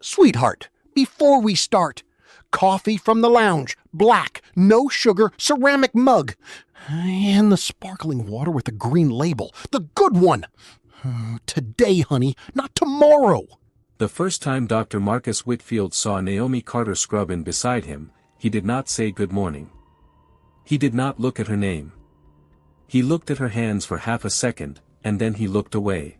Sweetheart, before we start, coffee from the lounge, black, no sugar, ceramic mug. And the sparkling water with the green label, the good one. Today, honey, not tomorrow. The first time Dr. Marcus Whitfield saw Naomi Carter scrubbing beside him, he did not say good morning. He did not look at her name. He looked at her hands for half a second, and then he looked away.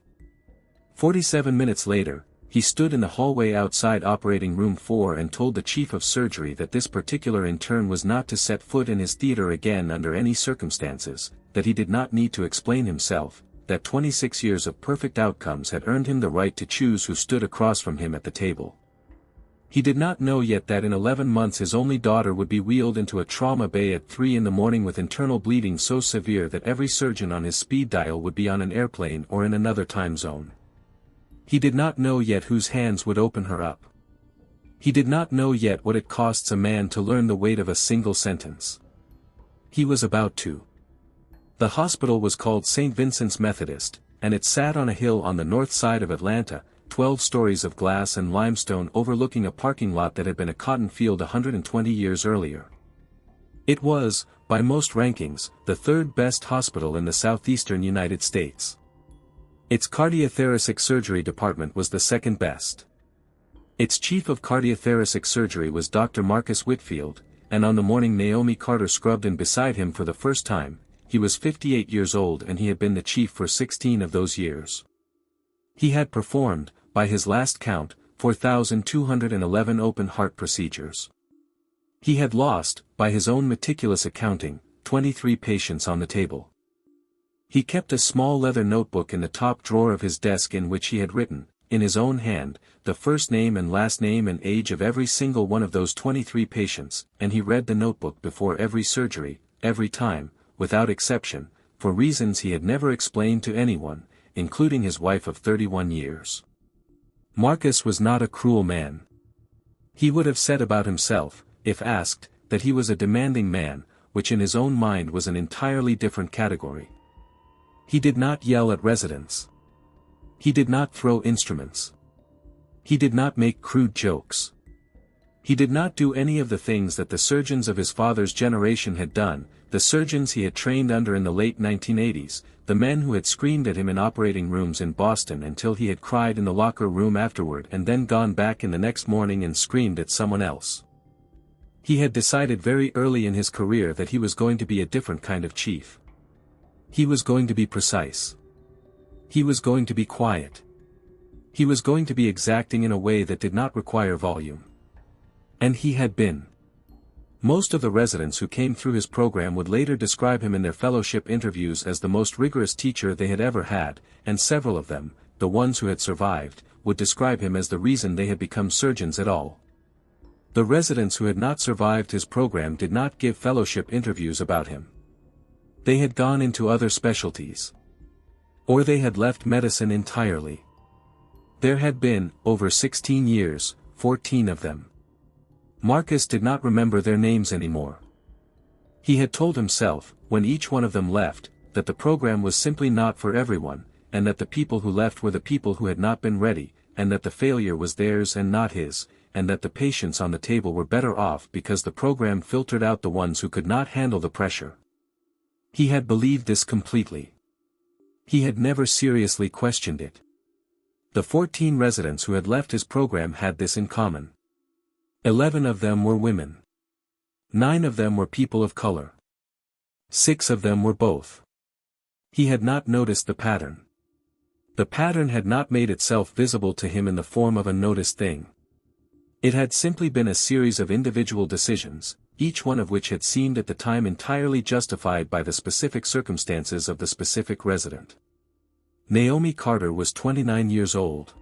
47 minutes later, he stood in the hallway outside operating room 4 and told the chief of surgery that this particular intern was not to set foot in his theater again under any circumstances, that he did not need to explain himself, that 26 years of perfect outcomes had earned him the right to choose who stood across from him at the table. He did not know yet that in 11 months his only daughter would be wheeled into a trauma bay at 3 in the morning with internal bleeding so severe that every surgeon on his speed dial would be on an airplane or in another time zone. He did not know yet whose hands would open her up. He did not know yet what it costs a man to learn the weight of a single sentence. He was about to. The hospital was called St. Vincent's Methodist, and it sat on a hill on the north side of Atlanta, 12 stories of glass and limestone overlooking a parking lot that had been a cotton field 120 years earlier. It was, by most rankings, the third best hospital in the southeastern United States. Its cardiothoracic surgery department was the second best. Its chief of cardiothoracic surgery was Dr. Marcus Whitfield, and on the morning Naomi Carter scrubbed in beside him for the first time, he was 58 years old and he had been the chief for 16 of those years. He had performed, by his last count, 4,211 open heart procedures. He had lost, by his own meticulous accounting, 23 patients on the table. He kept a small leather notebook in the top drawer of his desk in which he had written, in his own hand, the first name and last name and age of every single one of those 23 patients, and he read the notebook before every surgery, every time, without exception, for reasons he had never explained to anyone, including his wife of 31 years. Marcus was not a cruel man. He would have said about himself, if asked, that he was a demanding man, which in his own mind was an entirely different category. He did not yell at residents. He did not throw instruments. He did not make crude jokes. He did not do any of the things that the surgeons of his father's generation had done, the surgeons he had trained under in the late 1980s, the men who had screamed at him in operating rooms in Boston until he had cried in the locker room afterward and then gone back in the next morning and screamed at someone else. He had decided very early in his career that he was going to be a different kind of chief. He was going to be precise. He was going to be quiet. He was going to be exacting in a way that did not require volume. And he had been. Most of the residents who came through his program would later describe him in their fellowship interviews as the most rigorous teacher they had ever had, and several of them, the ones who had survived, would describe him as the reason they had become surgeons at all. The residents who had not survived his program did not give fellowship interviews about him. They had gone into other specialties. Or they had left medicine entirely. There had been, over 16 years, 14 of them. Marcus did not remember their names anymore. He had told himself, when each one of them left, that the program was simply not for everyone, and that the people who left were the people who had not been ready, and that the failure was theirs and not his, and that the patients on the table were better off because the program filtered out the ones who could not handle the pressure. He had believed this completely. He had never seriously questioned it. The 14 residents who had left his program had this in common. 11 of them were women. 9 of them were people of color. 6 of them were both. He had not noticed the pattern. The pattern had not made itself visible to him in the form of a noticed thing. It had simply been a series of individual decisions, each one of which had seemed at the time entirely justified by the specific circumstances of the specific resident. Naomi Carter was 29 years old.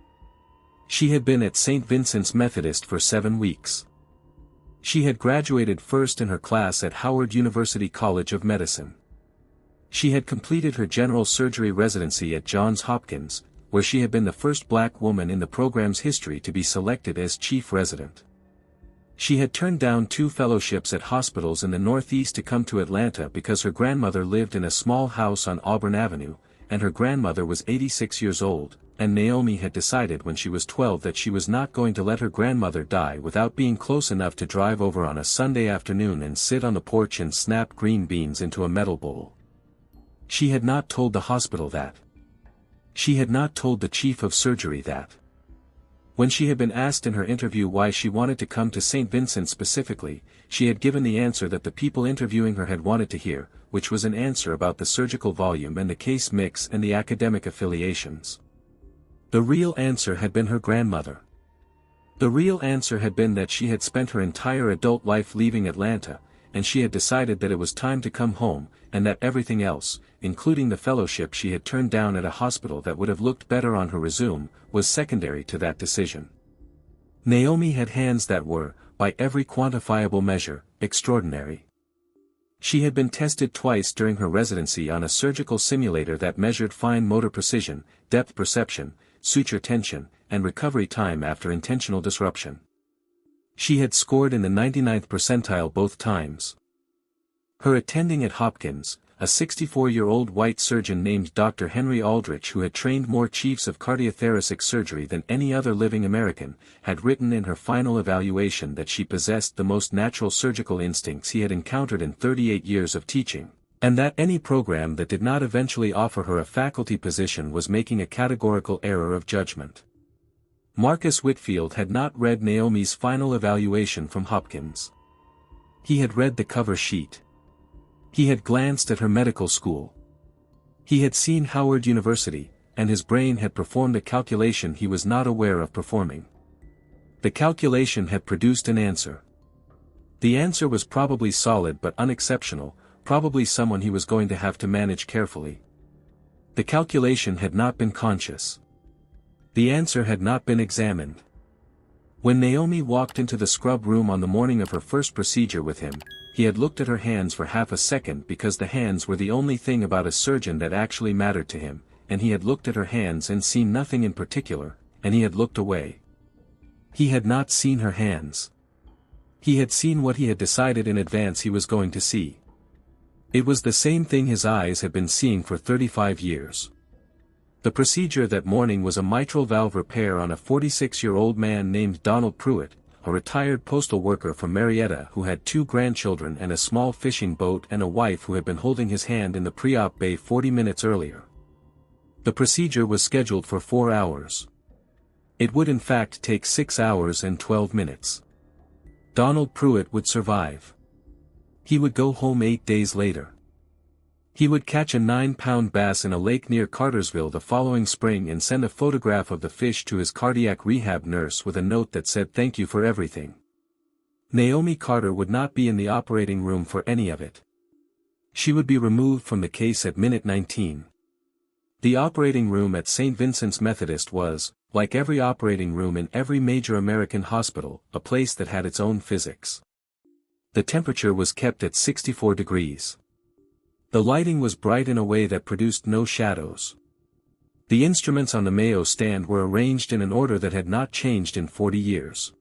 She had been at St. Vincent's Methodist for 7 weeks. She had graduated first in her class at Howard University College of Medicine. She had completed her general surgery residency at Johns Hopkins, where she had been the first black woman in the program's history to be selected as chief resident. She had turned down 2 fellowships at hospitals in the Northeast to come to Atlanta because her grandmother lived in a small house on Auburn Avenue, and her grandmother was 86 years old, and Naomi had decided when she was 12 that she was not going to let her grandmother die without being close enough to drive over on a Sunday afternoon and sit on the porch and snap green beans into a metal bowl. She had not told the hospital that. She had not told the chief of surgery that. When she had been asked in her interview why she wanted to come to St. Vincent specifically, she had given the answer that the people interviewing her had wanted to hear, which was an answer about the surgical volume and the case mix and the academic affiliations. The real answer had been her grandmother. The real answer had been that she had spent her entire adult life leaving Atlanta, and she had decided that it was time to come home, and that everything else, including the fellowship she had turned down at a hospital that would have looked better on her resume, was secondary to that decision. Naomi had hands that were, by every quantifiable measure, extraordinary. She had been tested twice during her residency on a surgical simulator that measured fine motor precision, depth perception, suture tension, and recovery time after intentional disruption. She had scored in the 99th percentile both times. Her attending at Hopkins, a 64-year-old white surgeon named Dr. Henry Aldrich, who had trained more chiefs of cardiothoracic surgery than any other living American, had written in her final evaluation that she possessed the most natural surgical instincts he had encountered in 38 years of teaching, and that any program that did not eventually offer her a faculty position was making a categorical error of judgment. Marcus Whitfield had not read Naomi's final evaluation from Hopkins. He had read the cover sheet. He had glanced at her medical school. He had seen Howard University, and his brain had performed a calculation he was not aware of performing. The calculation had produced an answer. The answer was probably solid but unexceptional, probably someone he was going to have to manage carefully. The calculation had not been conscious. The answer had not been examined. When Naomi walked into the scrub room on the morning of her first procedure with him, he had looked at her hands for half a second because the hands were the only thing about a surgeon that actually mattered to him, and he had looked at her hands and seen nothing in particular, and he had looked away. He had not seen her hands. He had seen what he had decided in advance he was going to see. It was the same thing his eyes had been seeing for 35 years. The procedure that morning was a mitral valve repair on a 46-year-old man named Donald Pruitt, a retired postal worker from Marietta who had 2 grandchildren and a small fishing boat and a wife who had been holding his hand in the pre-op bay 40 minutes earlier. The procedure was scheduled for 4 hours. It would in fact take 6 hours and 12 minutes. Donald Pruitt would survive. He would go home 8 days later. He would catch a 9-pound bass in a lake near Cartersville the following spring and send a photograph of the fish to his cardiac rehab nurse with a note that said "Thank you for everything." Naomi Carter would not be in the operating room for any of it. She would be removed from the case at minute 19. The operating room at St. Vincent's Methodist was, like every operating room in every major American hospital, a place that had its own physics. The temperature was kept at 64 degrees. The lighting was bright in a way that produced no shadows. The instruments on the Mayo stand were arranged in an order that had not changed in 40 years.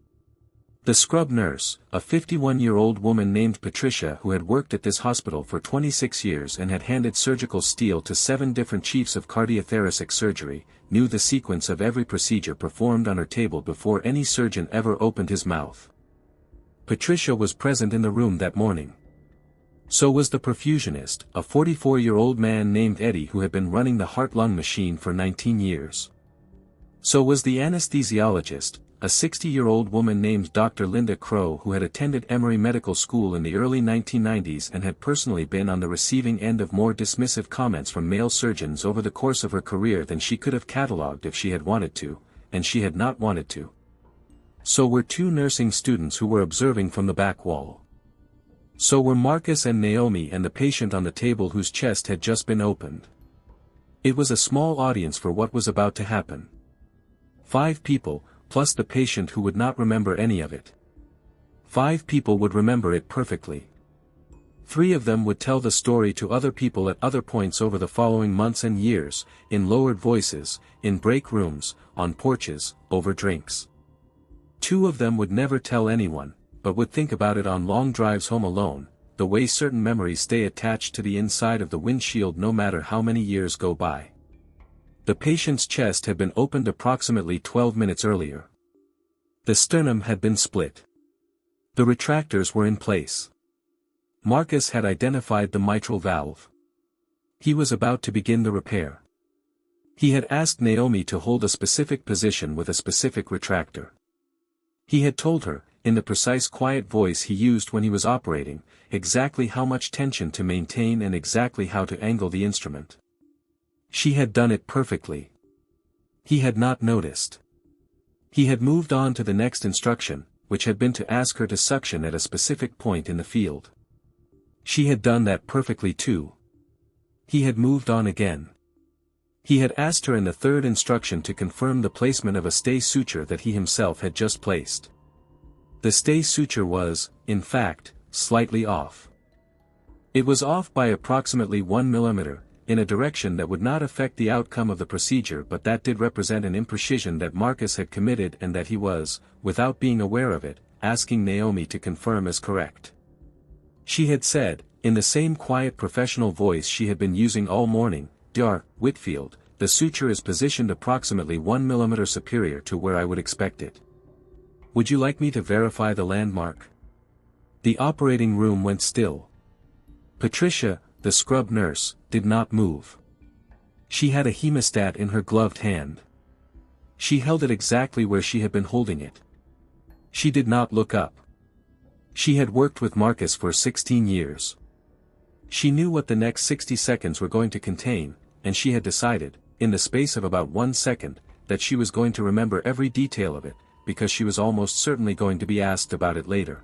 The scrub nurse, a 51-year-old woman named Patricia who had worked at this hospital for 26 years and had handed surgical steel to 7 different chiefs of cardiothoracic surgery, knew the sequence of every procedure performed on her table before any surgeon ever opened his mouth. Patricia was present in the room that morning. So was the perfusionist, a 44-year-old man named Eddie who had been running the heart-lung machine for 19 years. So was the anesthesiologist, a 60-year-old woman named Dr. Linda Crow who had attended Emory Medical School in the early 1990s and had personally been on the receiving end of more dismissive comments from male surgeons over the course of her career than she could have catalogued if she had wanted to, and she had not wanted to. So were 2 nursing students who were observing from the back wall. So were Marcus and Naomi and the patient on the table whose chest had just been opened. It was a small audience for what was about to happen. 5 people, plus the patient who would not remember any of it. 5 people would remember it perfectly. 3 of them would tell the story to other people at other points over the following months and years, in lowered voices, in break rooms, on porches, over drinks. 2 of them would never tell anyone, but would think about it on long drives home alone, the way certain memories stay attached to the inside of the windshield no matter how many years go by. The patient's chest had been opened approximately 12 minutes earlier. The sternum had been split. The retractors were in place. Marcus had identified the mitral valve. He was about to begin the repair. He had asked Naomi to hold a specific position with a specific retractor. He had told her, in the precise quiet voice he used when he was operating, exactly how much tension to maintain and exactly how to angle the instrument. She had done it perfectly. He had not noticed. He had moved on to the next instruction, which had been to ask her to suction at a specific point in the field. She had done that perfectly too. He had moved on again. He had asked her in the third instruction to confirm the placement of a stay suture that he himself had just placed. The stay suture was, in fact, slightly off. It was off by approximately 1 millimeter, in a direction that would not affect the outcome of the procedure, but that did represent an imprecision that Marcus had committed and that he was, without being aware of it, asking Naomi to confirm as correct. She had said, in the same quiet professional voice she had been using all morning, "Dr. Whitfield, the suture is positioned approximately 1 millimeter superior to where I would expect it. Would you like me to verify the landmark?" The operating room went still. Patricia, the scrub nurse, did not move. She had a hemostat in her gloved hand. She held it exactly where she had been holding it. She did not look up. She had worked with Marcus for 16 years. She knew what the next 60 seconds were going to contain, and she had decided, in the space of about 1 second, that she was going to remember every detail of it, because she was almost certainly going to be asked about it later.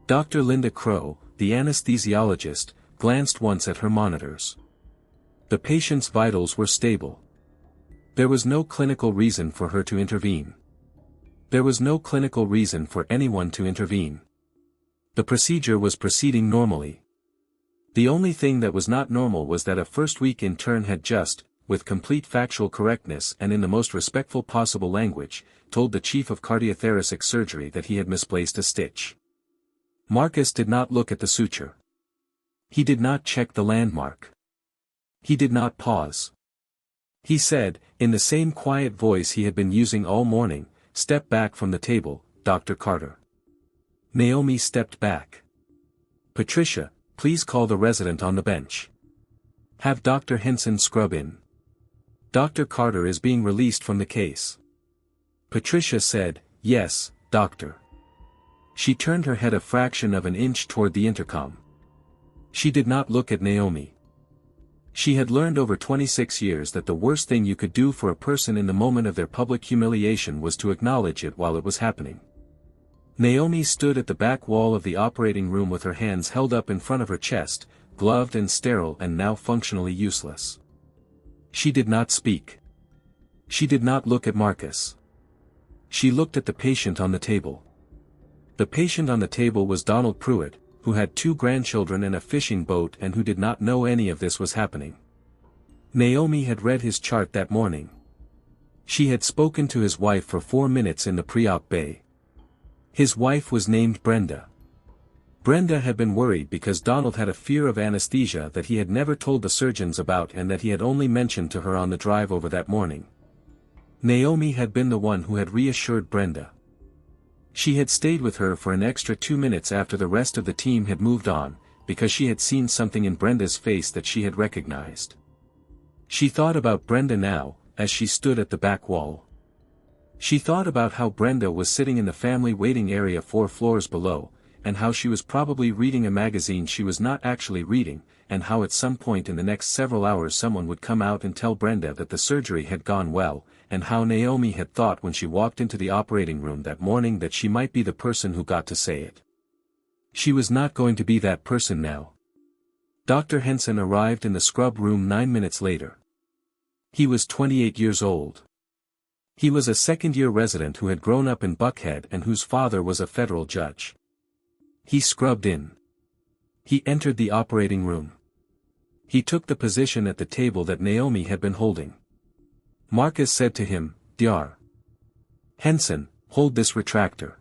Dr. Linda Crow, the anesthesiologist, glanced once at her monitors. The patient's vitals were stable. There was no clinical reason for her to intervene. There was no clinical reason for anyone to intervene. The procedure was proceeding normally. The only thing that was not normal was that a first-week intern had just, with complete factual correctness and in the most respectful possible language, told the chief of cardiothoracic surgery that he had misplaced a stitch. Marcus did not look at the suture. He did not check the landmark. He did not pause. He said, in the same quiet voice he had been using all morning, "Step back from the table, Dr. Carter." Naomi stepped back. "Patricia, please call the resident on the bench. Have Dr. Henson scrub in. Dr. Carter is being released from the case." Patricia said, "Yes, doctor." She turned her head a fraction of an inch toward the intercom. She did not look at Naomi. She had learned over 26 years that the worst thing you could do for a person in the moment of their public humiliation was to acknowledge it while it was happening. Naomi stood at the back wall of the operating room with her hands held up in front of her chest, gloved and sterile and now functionally useless. She did not speak. She did not look at Marcus. She looked at the patient on the table. The patient on the table was Donald Pruitt, who had 2 grandchildren and a fishing boat and who did not know any of this was happening. Naomi had read his chart that morning. She had spoken to his wife for 4 minutes in the pre-op bay. His wife was named Brenda. Brenda had been worried because Donald had a fear of anesthesia that he had never told the surgeons about and that he had only mentioned to her on the drive over that morning. Naomi had been the one who had reassured Brenda. She had stayed with her for an extra 2 minutes after the rest of the team had moved on, because she had seen something in Brenda's face that she had recognized. She thought about Brenda now, as she stood at the back wall. She thought about how Brenda was sitting in the family waiting area 4 floors below, and how she was probably reading a magazine she was not actually reading, and how at some point in the next several hours someone would come out and tell Brenda that the surgery had gone well, and how Naomi had thought when she walked into the operating room that morning that she might be the person who got to say it. She was not going to be that person now. Dr. Henson arrived in the scrub room 9 minutes later. He was 28 years old. He was a second-year resident who had grown up in Buckhead and whose father was a federal judge. He scrubbed in. He entered the operating room. He took the position at the table that Naomi had been holding. Marcus said to him, "Dr. Henson, hold this retractor.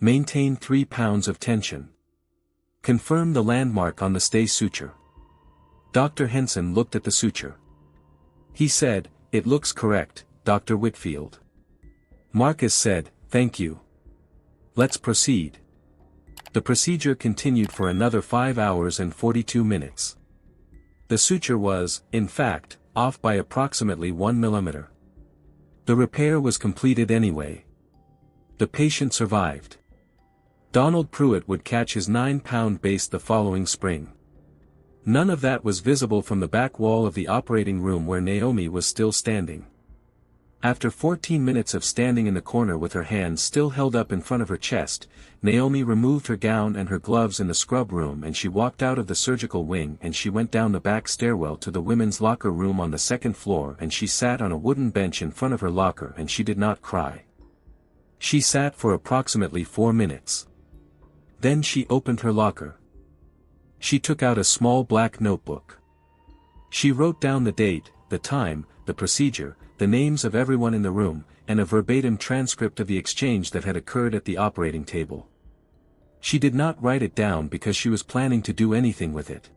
Maintain 3 pounds of tension. Confirm the landmark on the stay suture." Dr. Henson looked at the suture. He said, "It looks correct, Dr. Whitfield." Marcus said, "Thank you. Let's proceed." The procedure continued for another 5 hours and 42 minutes. The suture was, in fact, off by approximately 1 millimeter. The repair was completed anyway. The patient survived. Donald Pruitt would catch his 9-pound bass the following spring. None of that was visible from the back wall of the operating room where Naomi was still standing. After 14 minutes of standing in the corner with her hands still held up in front of her chest, Naomi removed her gown and her gloves in the scrub room, and she walked out of the surgical wing, and she went down the back stairwell to the women's locker room on the second floor, and she sat on a wooden bench in front of her locker, and she did not cry. She sat for approximately 4 minutes. Then she opened her locker. She took out a small black notebook. She wrote down the date, the time, the procedure, the names of everyone in the room, and a verbatim transcript of the exchange that had occurred at the operating table. She did not write it down because she was planning to do anything with it.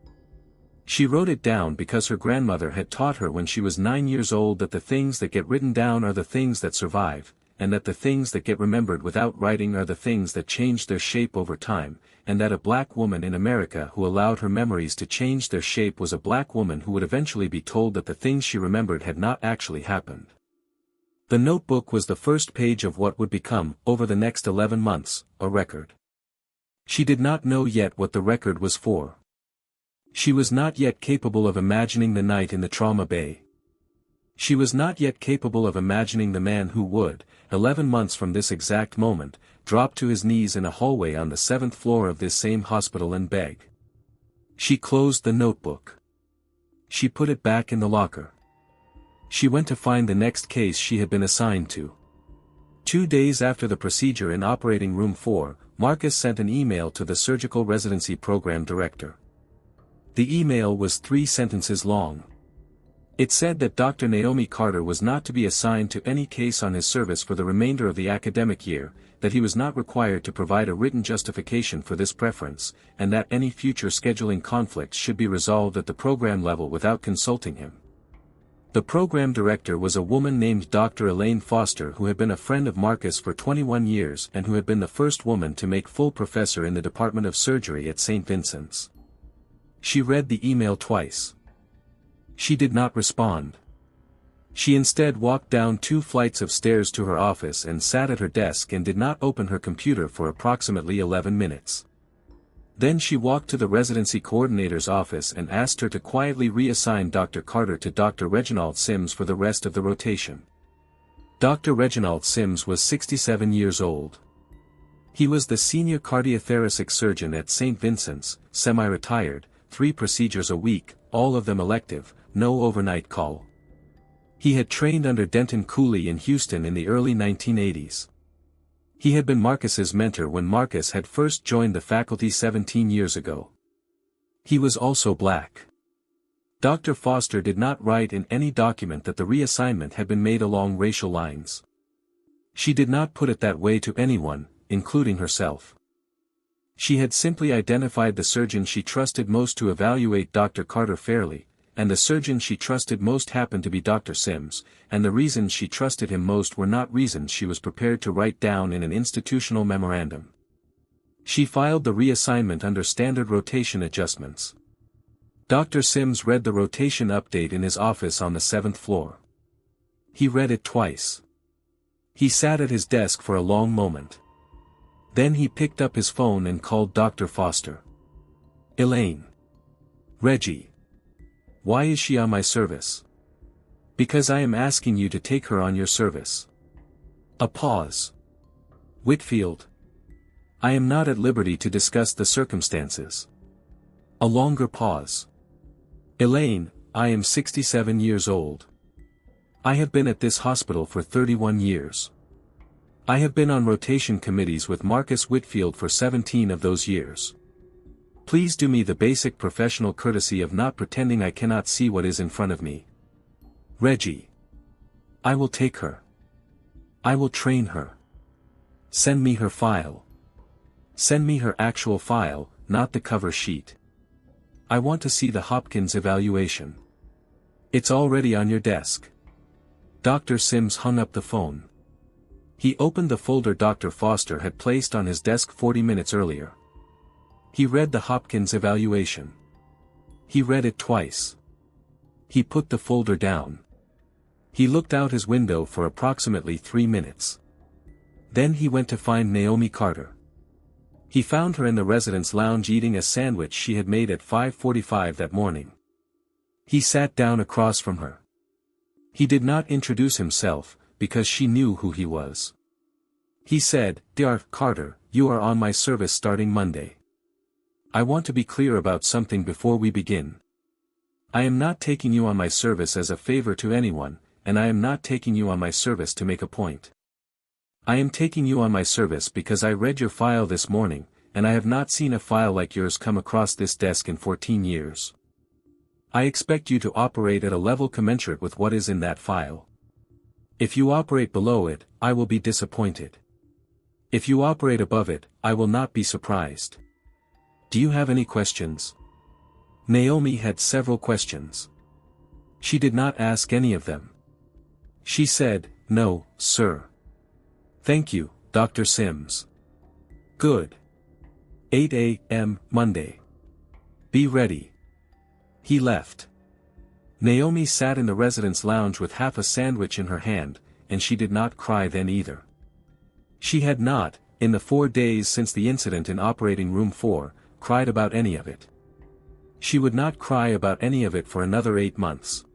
She wrote it down because her grandmother had taught her when she was 9 years old that the things that get written down are the things that survive, and that the things that get remembered without writing are the things that change their shape over time, and that a black woman in America who allowed her memories to change their shape was a black woman who would eventually be told that the things she remembered had not actually happened. The notebook was the first page of what would become, over the next 11 months, a record. She did not know yet what the record was for. She was not yet capable of imagining the night in the trauma bay. She was not yet capable of imagining the man who would, 11 months from this exact moment, drop to his knees in a hallway on the 7th floor of this same hospital and beg. She closed the notebook. She put it back in the locker. She went to find the next case she had been assigned to. 2 days after the procedure in Operating Room 4, Marcus sent an email to the Surgical Residency Program Director. The email was 3 sentences long. It said that Dr. Naomi Carter was not to be assigned to any case on his service for the remainder of the academic year, that he was not required to provide a written justification for this preference, and that any future scheduling conflicts should be resolved at the program level without consulting him. The program director was a woman named Dr. Elaine Foster, who had been a friend of Marcus for 21 years and who had been the first woman to make full professor in the Department of Surgery at St. Vincent's. She read the email twice. She did not respond. She instead walked down 2 flights of stairs to her office and sat at her desk and did not open her computer for approximately 11 minutes. Then she walked to the residency coordinator's office and asked her to quietly reassign Dr. Carter to Dr. Reginald Sims for the rest of the rotation. Dr. Reginald Sims was 67 years old. He was the senior cardiothoracic surgeon at St. Vincent's, semi-retired, 3 procedures a week, all of them elective, no overnight call. He had trained under Denton Cooley in Houston in the early 1980s. He had been Marcus's mentor when Marcus had first joined the faculty 17 years ago. He was also black. Dr. Foster did not write in any document that the reassignment had been made along racial lines. She did not put it that way to anyone, including herself. She had simply identified the surgeon she trusted most to evaluate Dr. Carter fairly, and the surgeon she trusted most happened to be Dr. Sims, and the reasons she trusted him most were not reasons she was prepared to write down in an institutional memorandum. She filed the reassignment under standard rotation adjustments. Dr. Sims read the rotation update in his office on the 7th floor. He read it twice. He sat at his desk for a long moment. Then he picked up his phone and called Dr. Foster. "Elaine. Reggie. Why is she on my service?" "Because I am asking you to take her on your service." A pause. "Whitfield. I am not at liberty to discuss the circumstances." A longer pause. "Elaine, I am 67 years old. I have been at this hospital for 31 years. I have been on rotation committees with Marcus Whitfield for 17 of those years. Please do me the basic professional courtesy of not pretending I cannot see what is in front of me. Reggie. I will take her. I will train her. Send me her file. Send me her actual file, not the cover sheet. I want to see the Hopkins evaluation. It's already on your desk. Dr. Sims hung up the phone. He opened the folder Dr. Foster had placed on his desk 40 minutes earlier. He read the Hopkins evaluation. He read it twice. He put the folder down. He looked out his window for approximately 3 minutes. Then he went to find Naomi Carter. He found her in the residence lounge eating a sandwich she had made at 5:45 that morning. He sat down across from her. He did not introduce himself, because she knew who he was. He said, "Dr. Carter, you are on my service starting Monday. I want to be clear about something before we begin. I am not taking you on my service as a favor to anyone, and I am not taking you on my service to make a point. I am taking you on my service because I read your file this morning, and I have not seen a file like yours come across this desk in 14 years. I expect you to operate at a level commensurate with what is in that file. If you operate below it, I will be disappointed. If you operate above it, I will not be surprised. Do you have any questions?" Naomi had several questions. She did not ask any of them. She said, "No, sir." "Thank you, Dr. Sims." "Good. 8 a.m. Monday. Be ready." He left. Naomi sat in the residence lounge with half a sandwich in her hand, and she did not cry then either. She had not, in the 4 days since the incident in Operating Room 4, cried about any of it. She would not cry about any of it for another 8 months.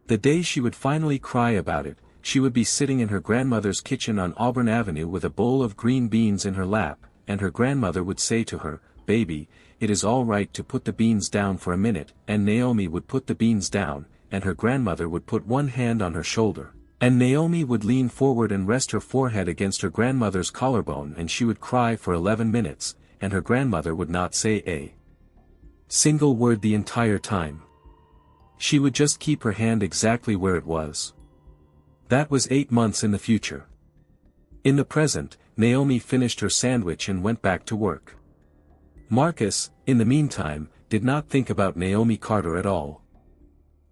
The day she would finally cry about it, she would be sitting in her grandmother's kitchen on Auburn Avenue with a bowl of green beans in her lap, and her grandmother would say to her, "Baby, it is all right to put the beans down for a minute," and Naomi would put the beans down, and her grandmother would put one hand on her shoulder, and Naomi would lean forward and rest her forehead against her grandmother's collarbone, and she would cry for 11 minutes, and her grandmother would not say a single word the entire time. She would just keep her hand exactly where it was. That was 8 months in the future. In the present, Naomi finished her sandwich and went back to work. Marcus, in the meantime, did not think about Naomi Carter at all.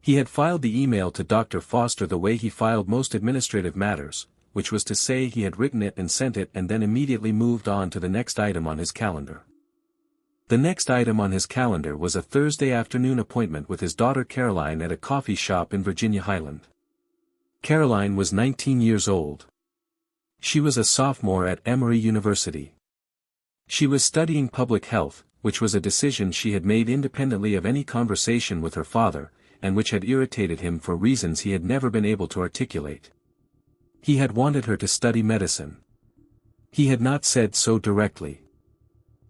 He had filed the email to Dr. Foster the way he filed most administrative matters, which was to say he had written it and sent it and then immediately moved on to the next item on his calendar. The next item on his calendar was a Thursday afternoon appointment with his daughter Caroline at a coffee shop in Virginia Highland. Caroline was 19 years old. She was a sophomore at Emory University. She was studying public health, which was a decision she had made independently of any conversation with her father, and which had irritated him for reasons he had never been able to articulate. He had wanted her to study medicine. He had not said so directly.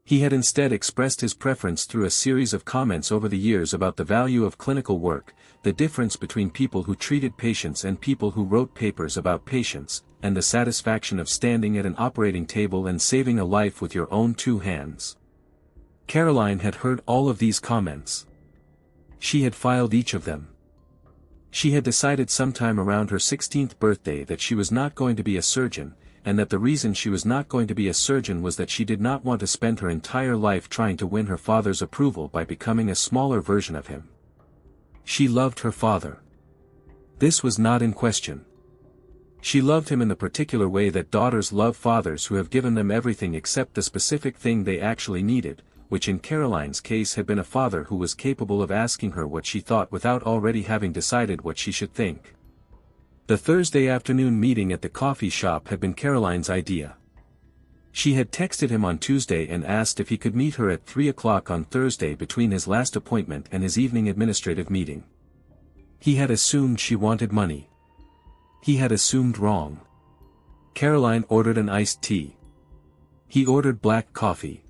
He had instead expressed his preference through a series of comments over the years about the value of clinical work, the difference between people who treated patients and people who wrote papers about patients, and the satisfaction of standing at an operating table and saving a life with your own 2 hands. Caroline had heard all of these comments. She had filed each of them. She had decided sometime around her 16th birthday that she was not going to be a surgeon, and that the reason she was not going to be a surgeon was that she did not want to spend her entire life trying to win her father's approval by becoming a smaller version of him. She loved her father. This was not in question. She loved him in the particular way that daughters love fathers who have given them everything except the specific thing they actually needed, which in Caroline's case had been a father who was capable of asking her what she thought without already having decided what she should think. The Thursday afternoon meeting at the coffee shop had been Caroline's idea. She had texted him on Tuesday and asked if he could meet her at 3 o'clock on Thursday between his last appointment and his evening administrative meeting. He had assumed she wanted money. He had assumed wrong. Caroline ordered an iced tea. He ordered black coffee.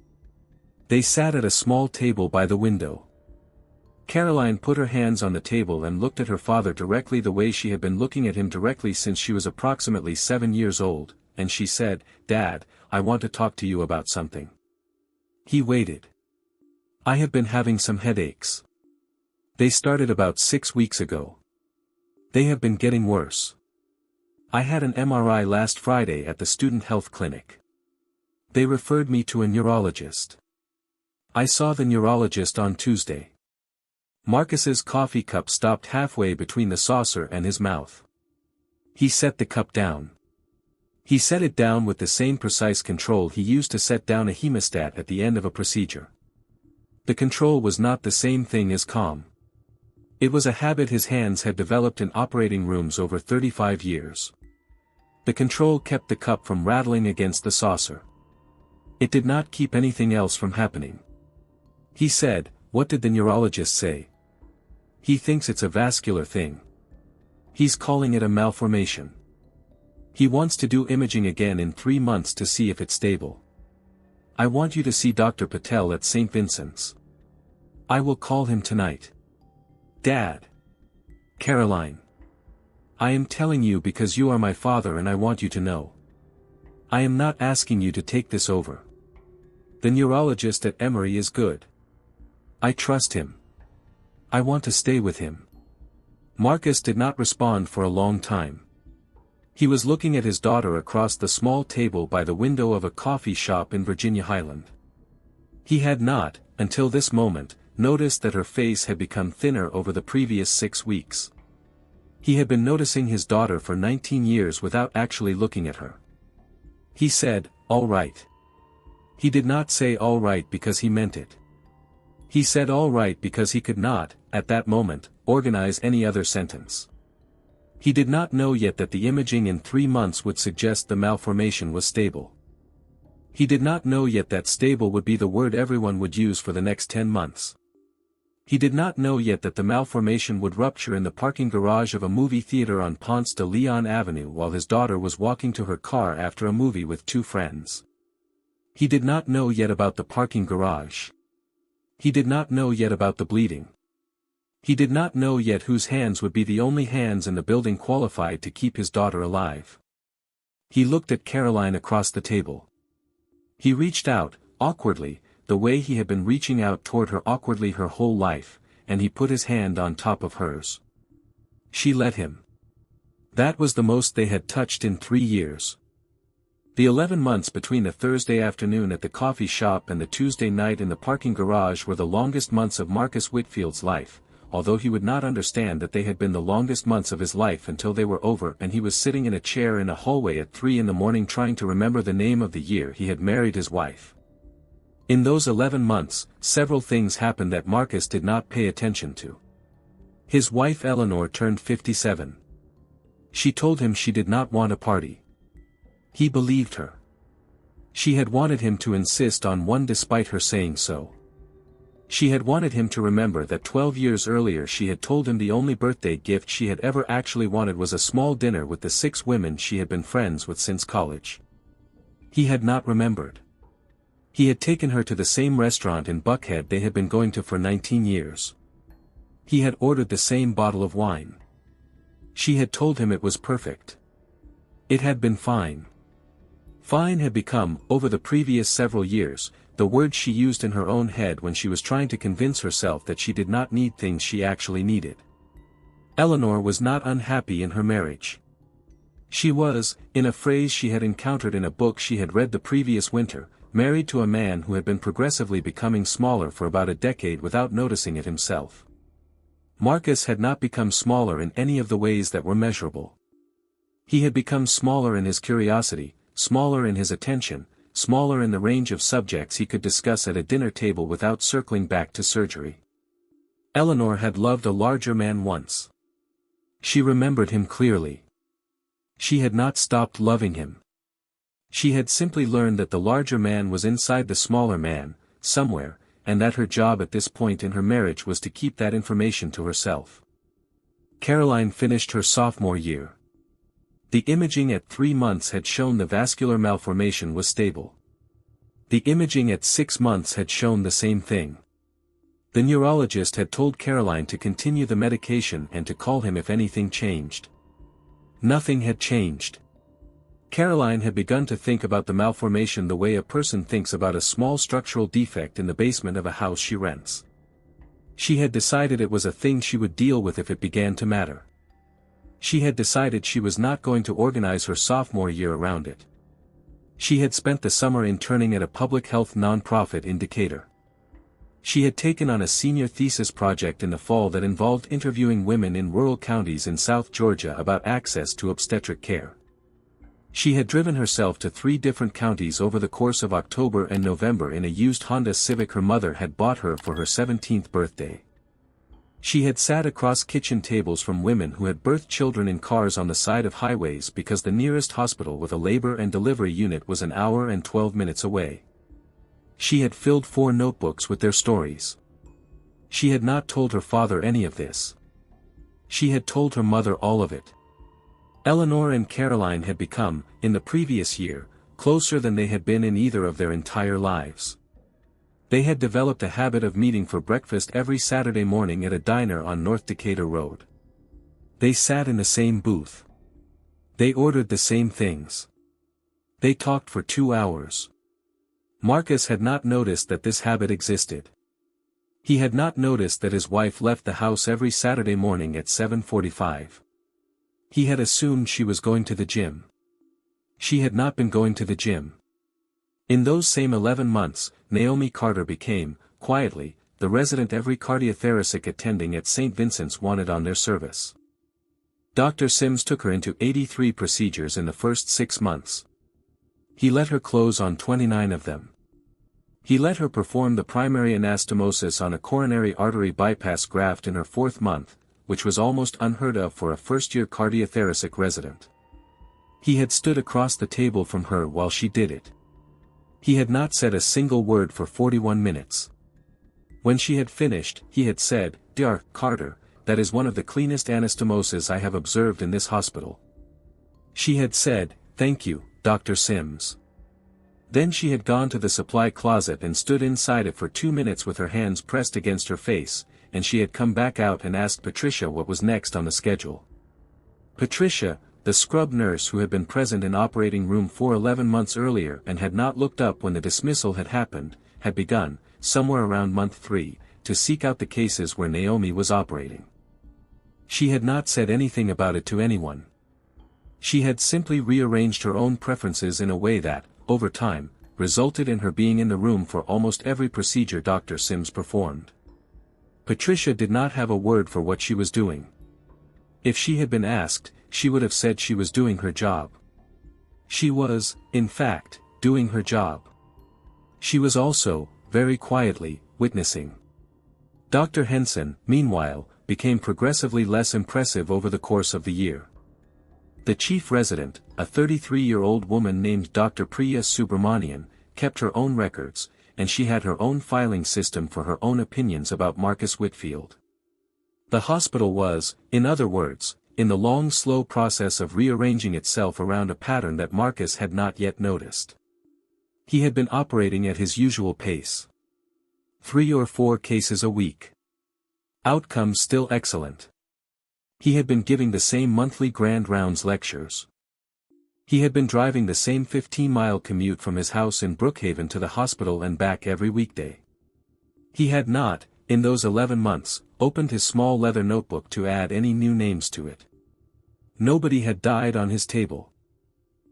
They sat at a small table by the window. Caroline put her hands on the table and looked at her father directly the way she had been looking at him directly since she was approximately 7 years old, and she said, "Dad, I want to talk to you about something." He waited. "I have been having some headaches. They started about 6 weeks ago. They have been getting worse. I had an MRI last Friday at the student health clinic. They referred me to a neurologist. I saw the neurologist on Tuesday. Marcus's coffee cup stopped halfway between the saucer and his mouth. He set the cup down. He set it down with the same precise control he used to set down a hemostat at the end of a procedure. The control was not the same thing as calm. It was a habit his hands had developed in operating rooms over 35 years. The control kept the cup from rattling against the saucer. It did not keep anything else from happening. He said, "What did the neurologist say?" "He thinks it's a vascular thing. He's calling it a malformation. He wants to do imaging again in 3 months to see if it's stable. I want you to see Dr. Patel at St. Vincent's. I will call him tonight." "Dad." "Caroline. I am telling you because you are my father and I want you to know. I am not asking you to take this over. The neurologist at Emory is good. I trust him. I want to stay with him." Marcus did not respond for a long time. He was looking at his daughter across the small table by the window of a coffee shop in Virginia Highland. He had not, until this moment, noticed that her face had become thinner over the previous 6 weeks. He had been noticing his daughter for 19 years without actually looking at her. He said, "All right." He did not say all right because he meant it. He said all right because he could not, at that moment, organize any other sentence. He did not know yet that the imaging in 3 months would suggest the malformation was stable. He did not know yet that stable would be the word everyone would use for the next 10 months. He did not know yet that the malformation would rupture in the parking garage of a movie theater on Ponce de Leon Avenue while his daughter was walking to her car after a movie with 2 friends. He did not know yet about the parking garage. He did not know yet about the bleeding. He did not know yet whose hands would be the only hands in the building qualified to keep his daughter alive. He looked at Caroline across the table. He reached out, awkwardly, the way he had been reaching out toward her awkwardly her whole life, and he put his hand on top of hers. She let him. That was the most they had touched in 3 years. The 11 months between the Thursday afternoon at the coffee shop and the Tuesday night in the parking garage were the longest months of Marcus Whitfield's life, although he would not understand that they had been the longest months of his life until they were over and he was sitting in a chair in a hallway at 3 in the morning trying to remember the name of the year he had married his wife. In those 11 months, several things happened that Marcus did not pay attention to. His wife Eleanor turned 57. She told him she did not want a party. He believed her. She had wanted him to insist on one despite her saying so. She had wanted him to remember that 12 years earlier she had told him the only birthday gift she had ever actually wanted was a small dinner with the 6 women she had been friends with since college. He had not remembered. He had taken her to the same restaurant in Buckhead they had been going to for 19 years. He had ordered the same bottle of wine. She had told him it was perfect. It had been fine. Fine had become, over the previous several years, the word she used in her own head when she was trying to convince herself that she did not need things she actually needed. Eleanor was not unhappy in her marriage. She was, in a phrase she had encountered in a book she had read the previous winter, married to a man who had been progressively becoming smaller for about a decade without noticing it himself. Marcus had not become smaller in any of the ways that were measurable. He had become smaller in his curiosity, smaller in his attention, smaller in the range of subjects he could discuss at a dinner table without circling back to surgery. Eleanor had loved a larger man once. She remembered him clearly. She had not stopped loving him. She had simply learned that the larger man was inside the smaller man, somewhere, and that her job at this point in her marriage was to keep that information to herself. Caroline finished her sophomore year. The imaging at 3 months had shown the vascular malformation was stable. The imaging at 6 months had shown the same thing. The neurologist had told Caroline to continue the medication and to call him if anything changed. Nothing had changed. Caroline had begun to think about the malformation the way a person thinks about a small structural defect in the basement of a house she rents. She had decided it was a thing she would deal with if it began to matter. She had decided she was not going to organize her sophomore year around it. She had spent the summer interning at a public health nonprofit in Decatur. She had taken on a senior thesis project in the fall that involved interviewing women in rural counties in South Georgia about access to obstetric care. She had driven herself to 3 different counties over the course of October and November in a used Honda Civic her mother had bought her for her 17th birthday. She had sat across kitchen tables from women who had birthed children in cars on the side of highways because the nearest hospital with a labor and delivery unit was an hour and 12 minutes away. She had filled 4 notebooks with their stories. She had not told her father any of this. She had told her mother all of it. Eleanor and Caroline had become, in the previous year, closer than they had been in either of their entire lives. They had developed a habit of meeting for breakfast every Saturday morning at a diner on North Decatur Road. They sat in the same booth. They ordered the same things. They talked for 2 hours. Marcus had not noticed that this habit existed. He had not noticed that his wife left the house every Saturday morning at 7:45. He had assumed she was going to the gym. She had not been going to the gym. In those same 11 months, Naomi Carter became, quietly, the resident every cardiothoracic attending at St. Vincent's wanted on their service. Dr. Sims took her into 83 procedures in the first 6 months. He let her close on 29 of them. He let her perform the primary anastomosis on a coronary artery bypass graft in her 4th month, which was almost unheard of for a first-year cardiothoracic resident. He had stood across the table from her while she did it. He had not said a single word for 41 minutes. When she had finished, he had said, "Dr. Carter, that is one of the cleanest anastomoses I have observed in this hospital." She had said, "Thank you, Dr. Sims." Then she had gone to the supply closet and stood inside it for 2 minutes with her hands pressed against her face, and she had come back out and asked Patricia what was next on the schedule. Patricia, the scrub nurse who had been present in operating room 4 11 months earlier and had not looked up when the dismissal had happened, had begun, somewhere around month 3, to seek out the cases where Naomi was operating. She had not said anything about it to anyone. She had simply rearranged her own preferences in a way that, over time, resulted in her being in the room for almost every procedure Dr. Sims performed. Patricia did not have a word for what she was doing. If she had been asked, she would have said she was doing her job. She was, in fact, doing her job. She was also, very quietly, witnessing. Dr. Henson, meanwhile, became progressively less impressive over the course of the year. The chief resident, a 33-year-old woman named Dr. Priya Subramanian, kept her own records, and she had her own filing system for her own opinions about Marcus Whitfield. The hospital was, in other words, in the long slow process of rearranging itself around a pattern that Marcus had not yet noticed. He had been operating at his usual pace. 3 or 4 cases a week. Outcomes still excellent. He had been giving the same monthly grand rounds lectures. He had been driving the same 15-mile commute from his house in Brookhaven to the hospital and back every weekday. He had not, in those 11 months, opened his small leather notebook to add any new names to it. Nobody had died on his table.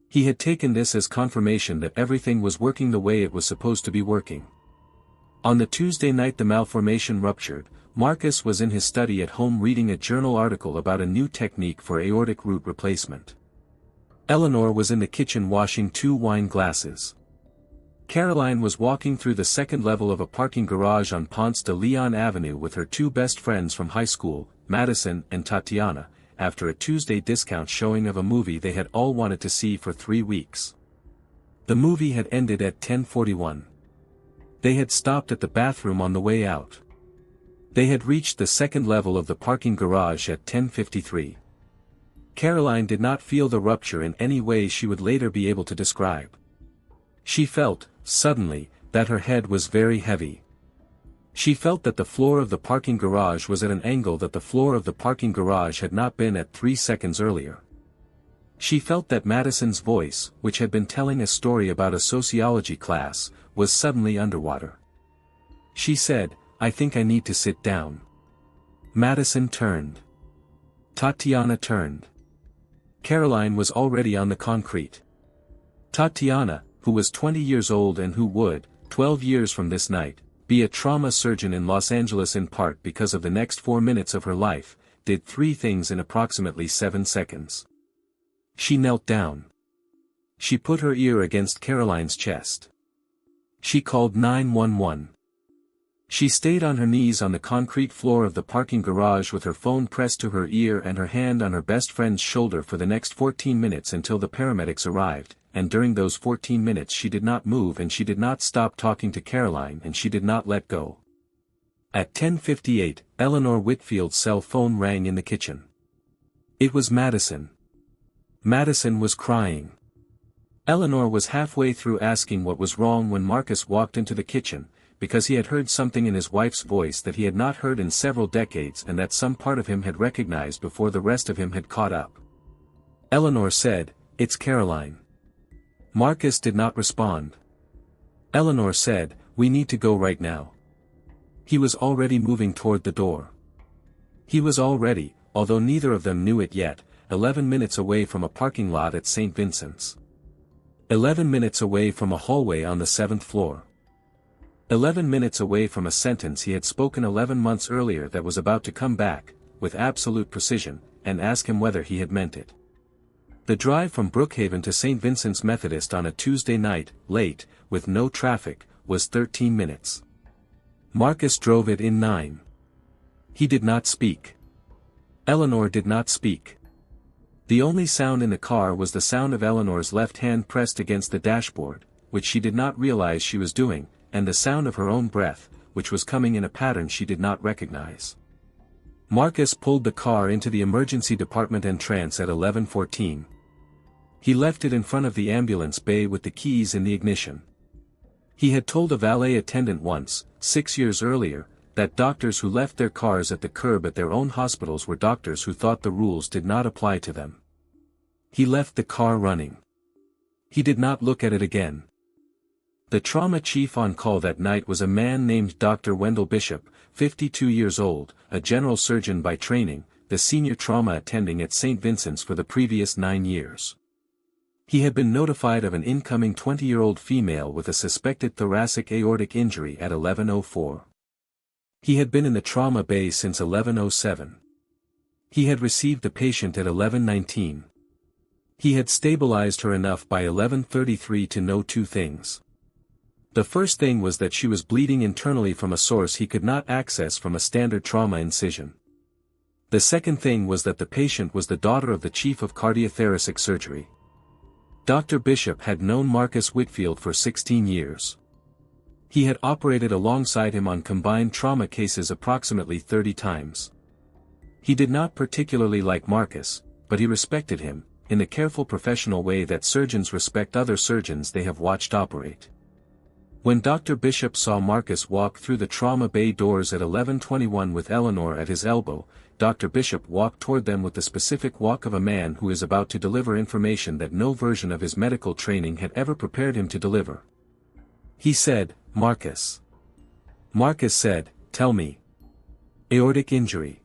He had taken this as confirmation that everything was working the way it was supposed to be working. On the Tuesday night the malformation ruptured, Marcus was in his study at home reading a journal article about a new technique for aortic root replacement. Eleanor was in the kitchen washing 2 wine glasses. Caroline was walking through the 2nd level of a parking garage on Ponce de Leon Avenue with her 2 best friends from high school, Madison and Tatiana, after a Tuesday discount showing of a movie they had all wanted to see for 3 weeks. The movie had ended at 10:41. They had stopped at the bathroom on the way out. They had reached the 2nd level of the parking garage at 10:53. Caroline did not feel the rupture in any way she would later be able to describe. She felt, suddenly, that her head was very heavy. She felt that the floor of the parking garage was at an angle that the floor of the parking garage had not been at 3 seconds earlier. She felt that Madison's voice, which had been telling a story about a sociology class, was suddenly underwater. She said, "I think I need to sit down." Madison turned. Tatiana turned. Caroline was already on the concrete. Tatiana, who was 20 years old and who would, 12 years from this night, be a trauma surgeon in Los Angeles in part because of the next 4 minutes of her life, did 3 things in approximately 7 seconds. She knelt down. She put her ear against Caroline's chest. She called 911. She stayed on her knees on the concrete floor of the parking garage with her phone pressed to her ear and her hand on her best friend's shoulder for the next 14 minutes until the paramedics arrived, and during those 14 minutes she did not move and she did not stop talking to Caroline and she did not let go. At 10:58, Eleanor Whitfield's cell phone rang in the kitchen. It was Madison. Madison was crying. Eleanor was halfway through asking what was wrong when Marcus walked into the kitchen, because he had heard something in his wife's voice that he had not heard in several decades and that some part of him had recognized before the rest of him had caught up. Eleanor said, "It's Caroline." Marcus did not respond. Eleanor said, "We need to go right now." He was already moving toward the door. He was already, although neither of them knew it yet, 11 minutes away from a parking lot at St. Vincent's. 11 minutes away from a hallway on the 7th floor. 11 minutes away from a sentence he had spoken 11 months earlier that was about to come back, with absolute precision, and ask him whether he had meant it. The drive from Brookhaven to St. Vincent's Methodist on a Tuesday night, late, with no traffic, was 13 minutes. Marcus drove it in 9. He did not speak. Eleanor did not speak. The only sound in the car was the sound of Eleanor's left hand pressed against the dashboard, which she did not realize she was doing, and the sound of her own breath, which was coming in a pattern she did not recognize. Marcus pulled the car into the emergency department entrance at 11:14. He left it in front of the ambulance bay with the keys in the ignition. He had told a valet attendant once, 6 years earlier, that doctors who left their cars at the curb at their own hospitals were doctors who thought the rules did not apply to them. He left the car running. He did not look at it again. The trauma chief on call that night was a man named Dr. Wendell Bishop, 52 years old, a general surgeon by training, the senior trauma attending at St. Vincent's for the previous 9 years. He had been notified of an incoming 20-year-old female with a suspected thoracic aortic injury at 11:04. He had been in the trauma bay since 11:07. He had received the patient at 11:19. He had stabilized her enough by 11:33 to know 2 things. The first thing was that she was bleeding internally from a source he could not access from a standard trauma incision. The second thing was that the patient was the daughter of the chief of cardiothoracic surgery. Dr. Bishop had known Marcus Whitfield for 16 years. He had operated alongside him on combined trauma cases approximately 30 times. He did not particularly like Marcus, but he respected him, in the careful professional way that surgeons respect other surgeons they have watched operate. When Dr. Bishop saw Marcus walk through the trauma bay doors at 11:21 with Eleanor at his elbow, Dr. Bishop walked toward them with the specific walk of a man who is about to deliver information that no version of his medical training had ever prepared him to deliver. He said, "Marcus." Marcus said, "Tell me." Aortic injury.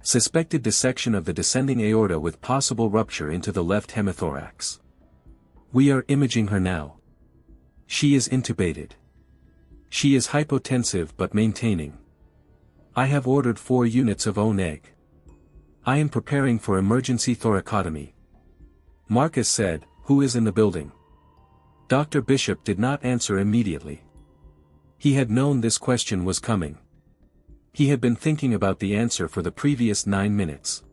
Suspected dissection of the descending aorta with possible rupture into the left hemithorax. We are imaging her now. She is intubated. She is hypotensive but maintaining. I have ordered 4 units of O-neg. I am preparing for emergency thoracotomy. Marcus said, "Who is in the building?" Dr. Bishop did not answer immediately. He had known this question was coming. He had been thinking about the answer for the previous 9 minutes.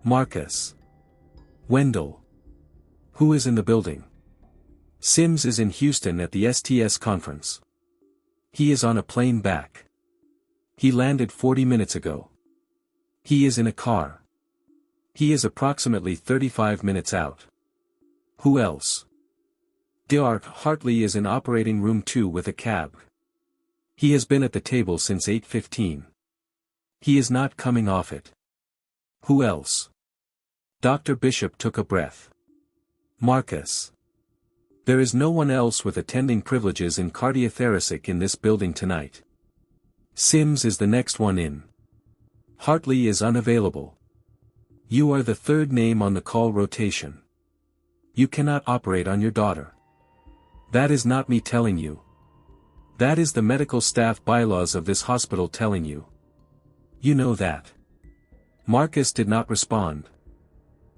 Marcus. Wendell. Who is in the building? Sims is in Houston at the STS conference. He is on a plane back. He landed 40 minutes ago. He is in a car. He is approximately 35 minutes out. Who else? Dr. Hartley is in operating room 2 with a cab. He has been at the table since 8:15. He is not coming off it. Who else? Dr. Bishop took a breath. Marcus. There is no one else with attending privileges in cardiothoracic in this building tonight. Sims is the next one in. Hartley is unavailable. You are the 3rd name on the call rotation. You cannot operate on your daughter. That is not me telling you. That is the medical staff bylaws of this hospital telling you. You know that. Marcus did not respond.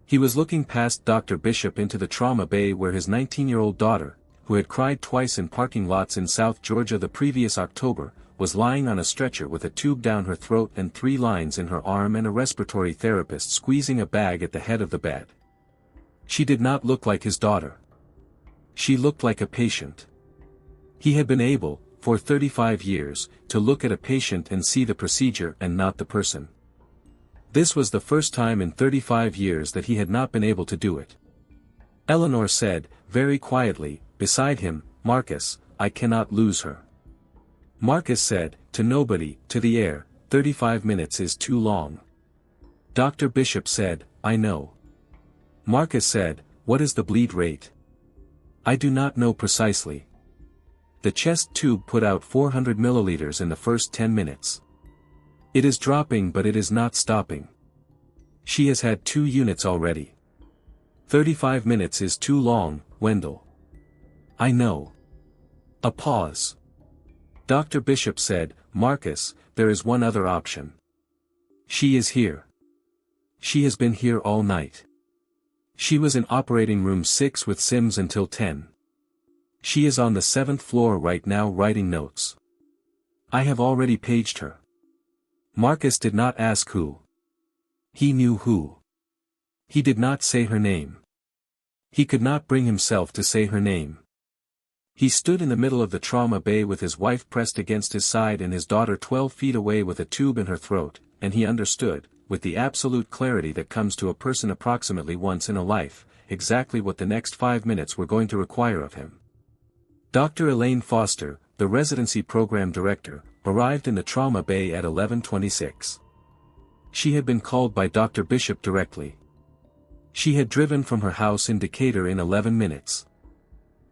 He was looking past Dr. Bishop into the trauma bay where his 19-year-old daughter, who had cried twice in parking lots in South Georgia the previous October, was lying on a stretcher with a tube down her throat and 3 lines in her arm and a respiratory therapist squeezing a bag at the head of the bed. She did not look like his daughter. She looked like a patient. He had been able, for 35 years, to look at a patient and see the procedure and not the person. This was the first time in 35 years that he had not been able to do it. Eleanor said, very quietly, beside him, "Marcus, I cannot lose her." Marcus said, to nobody, to the air, 35 minutes is too long. Dr. Bishop said, "I know." Marcus said, "What is the bleed rate?" "I do not know precisely." The chest tube put out 400 milliliters in the first 10 minutes. It is dropping but it is not stopping. She has had 2 units already. 35 minutes is too long, Wendell. I know. A pause. Dr. Bishop said, "Marcus, there is one other option. She is here. She has been here all night. She was in operating room 6 with Sims until 10. She is on the 7th floor right now writing notes. I have already paged her." Marcus did not ask who. He knew who. He did not say her name. He could not bring himself to say her name. He stood in the middle of the trauma bay with his wife pressed against his side and his daughter 12 feet away with a tube in her throat, and he understood, with the absolute clarity that comes to a person approximately once in a life, exactly what the next 5 minutes were going to require of him. Dr. Elaine Foster, the residency program director, arrived in the trauma bay at 11:26. She had been called by Dr. Bishop directly. She had driven from her house in Decatur in 11 minutes.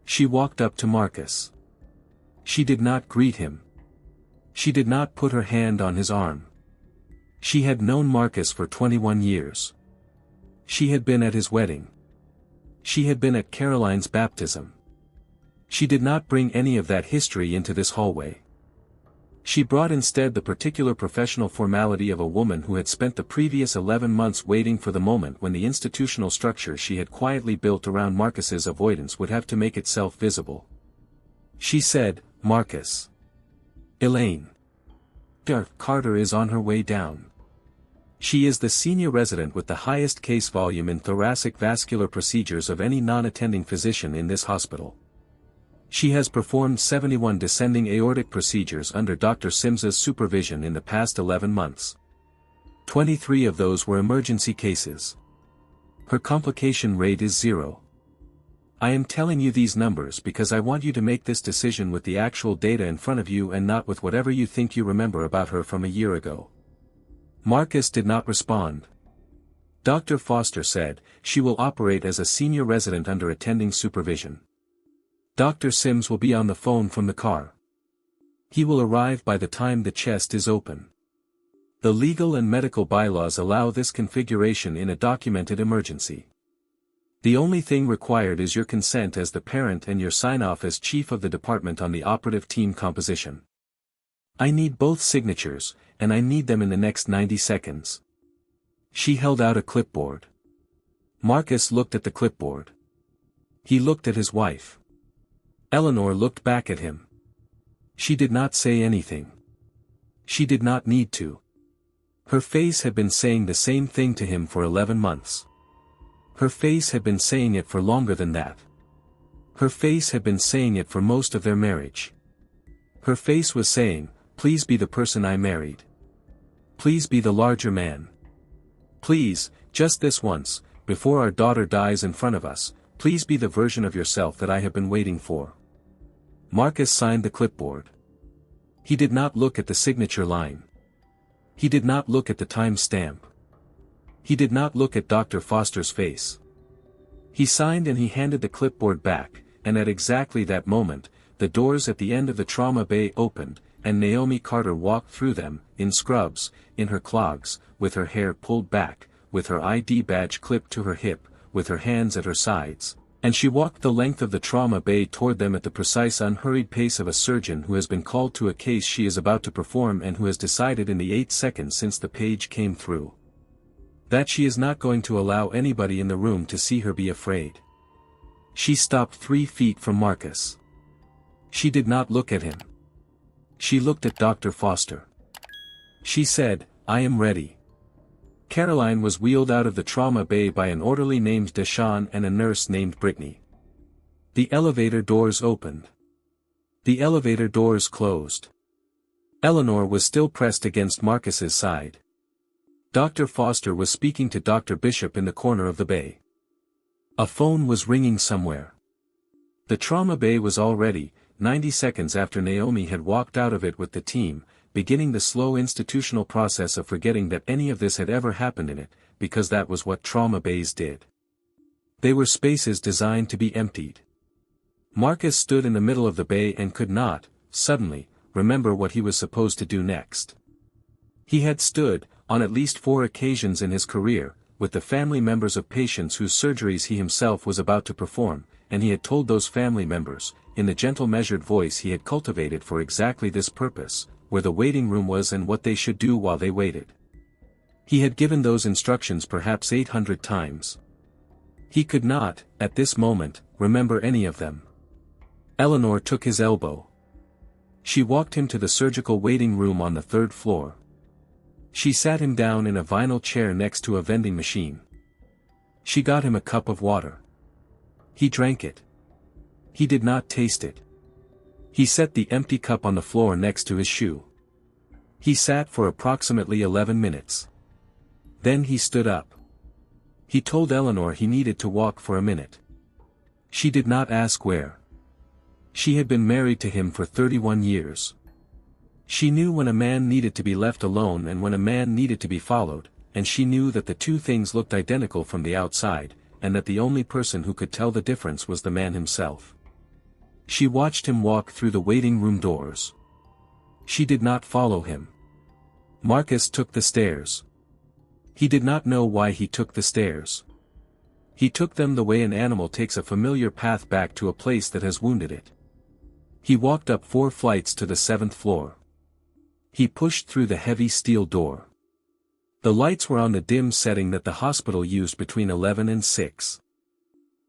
She walked up to Marcus. She did not greet him. She did not put her hand on his arm. She had known Marcus for 21 years. She had been at his wedding. She had been at Caroline's baptism. She did not bring any of that history into this hallway. She brought instead the particular professional formality of a woman who had spent the previous 11 months waiting for the moment when the institutional structure she had quietly built around Marcus's avoidance would have to make itself visible. She said, "Marcus. Elaine. Dr. Carter is on her way down. She is the senior resident with the highest case volume in thoracic vascular procedures of any non-attending physician in this hospital. She has performed 71 descending aortic procedures under Dr. Sims's supervision in the past 11 months. 23 of those were emergency cases. Her complication rate is 0. I am telling you these numbers because I want you to make this decision with the actual data in front of you and not with whatever you think you remember about her from a year ago." Marcus did not respond. Dr. Foster said, "She will operate as a senior resident under attending supervision. Dr. Sims will be on the phone from the car. He will arrive by the time the chest is open. The legal and medical bylaws allow this configuration in a documented emergency. The only thing required is your consent as the parent and your sign-off as chief of the department on the operative team composition. I need both signatures, and I need them in the next 90 seconds. She held out a clipboard. Marcus looked at the clipboard. He looked at his wife. Eleanor looked back at him. She did not say anything. She did not need to. Her face had been saying the same thing to him for 11 months. Her face had been saying it for longer than that. Her face had been saying it for most of their marriage. Her face was saying, "Please be the person I married. Please be the larger man. Please, just this once, before our daughter dies in front of us, please be the version of yourself that I have been waiting for." Marcus signed the clipboard. He did not look at the signature line. He did not look at the time stamp. He did not look at Dr. Foster's face. He signed and he handed the clipboard back, and at exactly that moment, the doors at the end of the trauma bay opened, and Naomi Carter walked through them, in scrubs, in her clogs, with her hair pulled back, with her ID badge clipped to her hip, with her hands at her sides, And she walked the length of the trauma bay toward them at the precise unhurried pace of a surgeon who has been called to a case she is about to perform and who has decided in the 8 seconds since the page came through that she is not going to allow anybody in the room to see her be afraid. She stopped 3 feet from Marcus. She did not look at him. She looked at Dr. Foster. She said, "I am ready." Caroline was wheeled out of the trauma bay by an orderly named Deshawn and a nurse named Brittany. The elevator doors opened. The elevator doors closed. Eleanor was still pressed against Marcus's side. Dr. Foster was speaking to Dr. Bishop in the corner of the bay. A phone was ringing somewhere. The trauma bay was already, 90 seconds after Naomi had walked out of it with the team, beginning the slow institutional process of forgetting that any of this had ever happened in it, because that was what trauma bays did. They were spaces designed to be emptied. Marcus stood in the middle of the bay and could not, suddenly, remember what he was supposed to do next. He had stood, on at least 4 occasions in his career, with the family members of patients whose surgeries he himself was about to perform, and he had told those family members, in the gentle measured voice he had cultivated for exactly this purpose, where the waiting room was and what they should do while they waited. He had given those instructions perhaps 800 times. He could not, at this moment, remember any of them. Eleanor took his elbow. She walked him to the surgical waiting room on the 3rd floor. She sat him down in a vinyl chair next to a vending machine. She got him a cup of water. He drank it. He did not taste it. He set the empty cup on the floor next to his shoe. He sat for approximately 11 minutes. Then he stood up. He told Eleanor he needed to walk for a minute. She did not ask where. She had been married to him for 31 years. She knew when a man needed to be left alone and when a man needed to be followed, and she knew that the two things looked identical from the outside, and that the only person who could tell the difference was the man himself. She watched him walk through the waiting room doors. She did not follow him. Marcus took the stairs. He did not know why he took the stairs. He took them the way an animal takes a familiar path back to a place that has wounded it. He walked up 4 flights to the 7th floor. He pushed through the heavy steel door. The lights were on the dim setting that the hospital used between 11 and 6.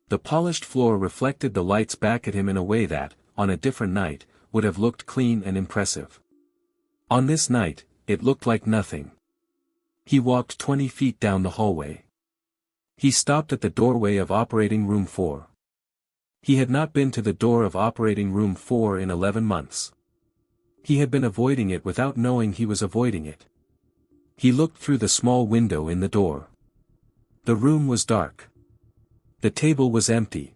The polished floor reflected the lights back at him in a way that, on a different night, would have looked clean and impressive. On this night, it looked like nothing. He walked 20 feet down the hallway. He stopped at the doorway of operating room 4. He had not been to the door of operating room 4 in 11 months. He had been avoiding it without knowing he was avoiding it. He looked through the small window in the door. The room was dark. The table was empty.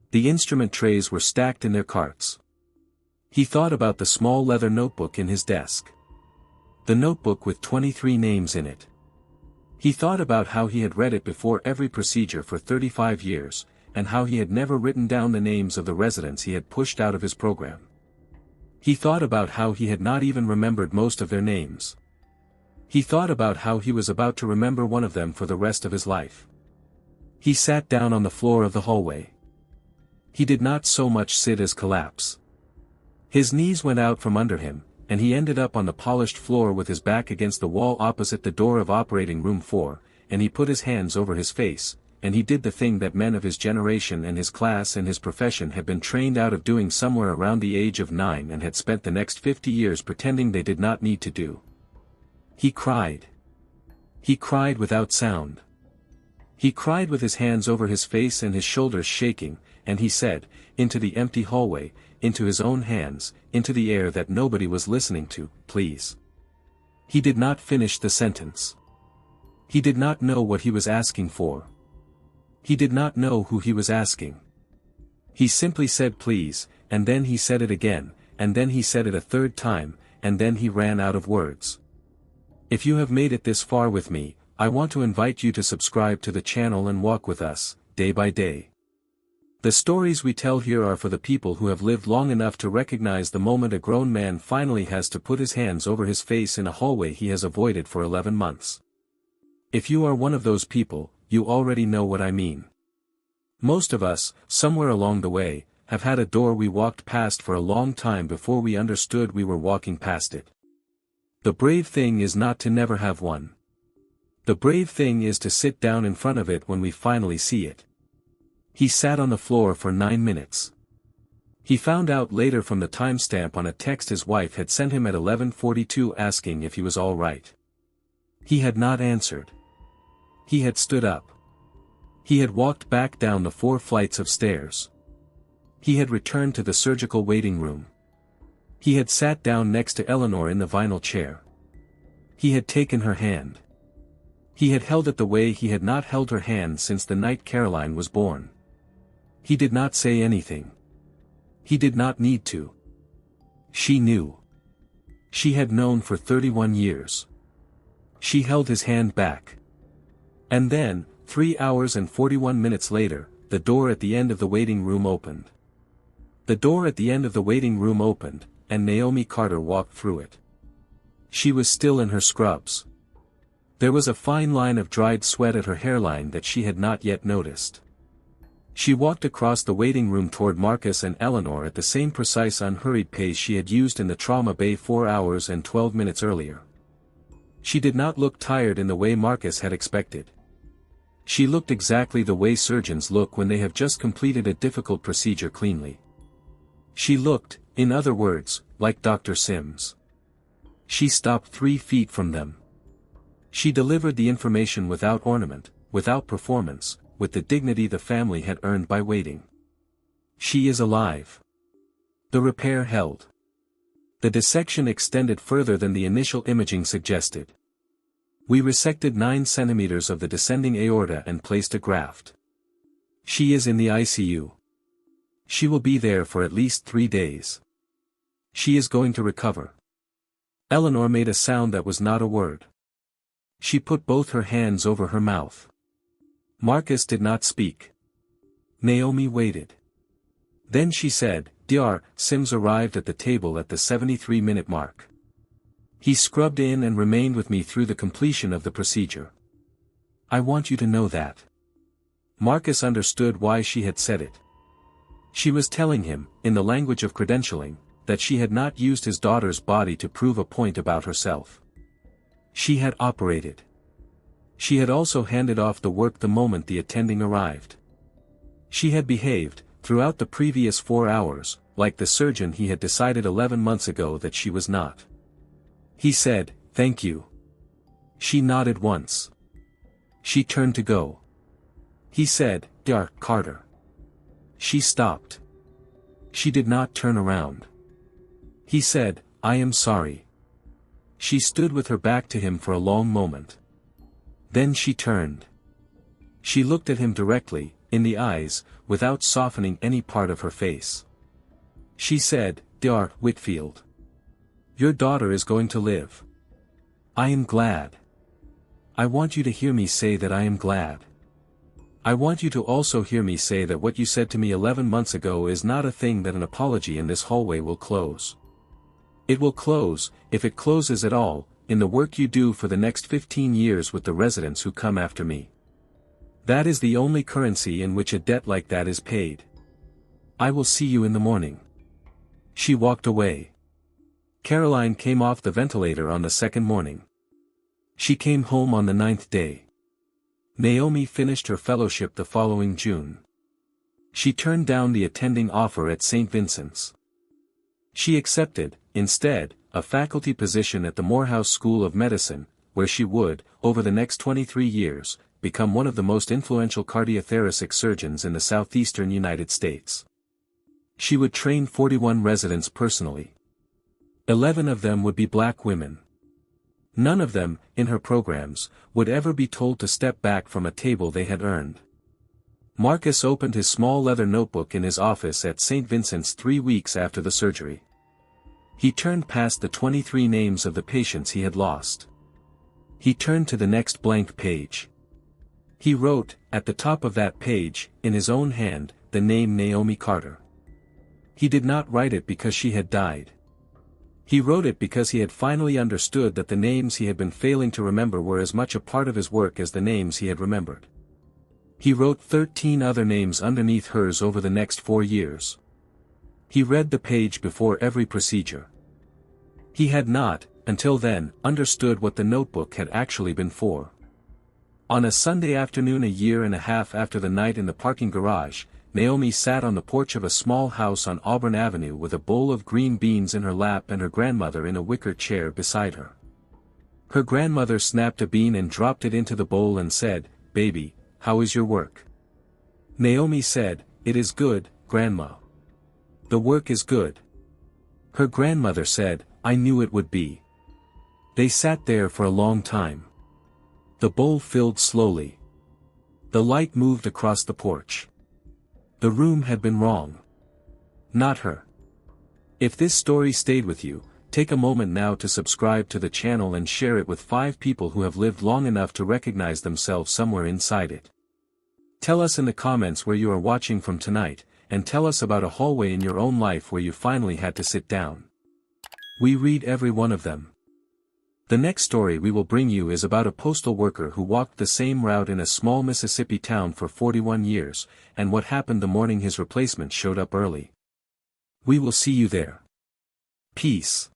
The instrument trays were stacked in their carts. He thought about the small leather notebook in his desk. The notebook with 23 names in it. He thought about how he had read it before every procedure for 35 years, and how he had never written down the names of the residents he had pushed out of his program. He thought about how he had not even remembered most of their names. He thought about how he was about to remember one of them for the rest of his life. He sat down on the floor of the hallway. He did not so much sit as collapse. His knees went out from under him, and he ended up on the polished floor with his back against the wall opposite the door of operating room 4, and he put his hands over his face, and he did the thing that men of his generation and his class and his profession had been trained out of doing somewhere around the age of 9 and had spent the next 50 years pretending they did not need to do. He cried. He cried without sound. He cried with his hands over his face and his shoulders shaking, and he said, into the empty hallway, into his own hands, into the air that nobody was listening to, "Please." He did not finish the sentence. He did not know what he was asking for. He did not know who he was asking. He simply said please, and then he said it again, and then he said it a 3rd time, and then he ran out of words. If you have made it this far with me, I want to invite you to subscribe to the channel and walk with us, day by day. The stories we tell here are for the people who have lived long enough to recognize the moment a grown man finally has to put his hands over his face in a hallway he has avoided for 11 months. If you are one of those people, you already know what I mean. Most of us, somewhere along the way, have had a door we walked past for a long time before we understood we were walking past it. The brave thing is not to never have one. The brave thing is to sit down in front of it when we finally see it. He sat on the floor for 9 minutes. He found out later from the timestamp on a text his wife had sent him at 11:42 asking if he was all right. He had not answered. He had stood up. He had walked back down the 4 flights of stairs. He had returned to the surgical waiting room. He had sat down next to Eleanor in the vinyl chair. He had taken her hand. He had held it the way he had not held her hand since the night Caroline was born. He did not say anything. He did not need to. She knew. She had known for 31 years. She held his hand back. And then, 3 hours and 41 minutes later, the door at the end of the waiting room opened. The door at the end of the waiting room opened, and Naomi Carter walked through it. She was still in her scrubs. There was a fine line of dried sweat at her hairline that she had not yet noticed. She walked across the waiting room toward Marcus and Eleanor at the same precise unhurried pace she had used in the trauma bay 4 hours and 12 minutes earlier. She did not look tired in the way Marcus had expected. She looked exactly the way surgeons look when they have just completed a difficult procedure cleanly. She looked, in other words, like Dr. Sims. She stopped 3 feet from them. She delivered the information without ornament, without performance, with the dignity the family had earned by waiting. She is alive. The repair held. The dissection extended further than the initial imaging suggested. We resected 9 centimeters of the descending aorta and placed a graft. She is in the ICU. She will be there for at least 3 days. She is going to recover. Eleanor made a sound that was not a word. She put both her hands over her mouth. Marcus did not speak. Naomi waited. Then she said, "Dr. Sims arrived at the table at the 73-minute mark. He scrubbed in and remained with me through the completion of the procedure. I want you to know that." Marcus understood why she had said it. She was telling him, in the language of credentialing, that she had not used his daughter's body to prove a point about herself. She had operated. She had also handed off the work the moment the attending arrived. She had behaved, throughout the previous 4 hours, like the surgeon he had decided 11 months ago that she was not. He said, "Thank you." She nodded once. She turned to go. He said, "Dr. Carter." She stopped. She did not turn around. He said, "I am sorry." She stood with her back to him for a long moment. Then she turned. She looked at him directly, in the eyes, without softening any part of her face. She said, "Dr. Whitfield. Your daughter is going to live. I am glad. I want you to hear me say that I am glad. I want you to also hear me say that what you said to me 11 months ago is not a thing that an apology in this hallway will close. It will close, if it closes at all, in the work you do for the next 15 years with the residents who come after me. That is the only currency in which a debt like that is paid. I will see you in the morning." She walked away. Caroline came off the ventilator on the 2nd morning. She came home on the 9th day. Naomi finished her fellowship the following June. She turned down the attending offer at St. Vincent's. She accepted, instead, a faculty position at the Morehouse School of Medicine, where she would, over the next 23 years, become one of the most influential cardiothoracic surgeons in the southeastern United States. She would train 41 residents personally. 11 of them would be black women. None of them, in her programs, would ever be told to step back from a table they had earned. Marcus opened his small leather notebook in his office at St. Vincent's 3 weeks after the surgery. He turned past the 23 names of the patients he had lost. He turned to the next blank page. He wrote, at the top of that page, in his own hand, the name Naomi Carter. He did not write it because she had died. He wrote it because he had finally understood that the names he had been failing to remember were as much a part of his work as the names he had remembered. He wrote 13 other names underneath hers over the next 4 years. He read the page before every procedure. He had not, until then, understood what the notebook had actually been for. On a Sunday afternoon a year and a half after the night in the parking garage, Naomi sat on the porch of a small house on Auburn Avenue with a bowl of green beans in her lap and her grandmother in a wicker chair beside her. Her grandmother snapped a bean and dropped it into the bowl and said, "Baby, how is your work?" Naomi said, "It is good, Grandma. The work is good." Her grandmother said, "I knew it would be." They sat there for a long time. The bowl filled slowly. The light moved across the porch. The room had been wrong. Not her. If this story stayed with you, take a moment now to subscribe to the channel and share it with 5 people who have lived long enough to recognize themselves somewhere inside it. Tell us in the comments where you are watching from tonight, and tell us about a hallway in your own life where you finally had to sit down. We read every one of them. The next story we will bring you is about a postal worker who walked the same route in a small Mississippi town for 41 years, and what happened the morning his replacement showed up early. We will see you there. Peace.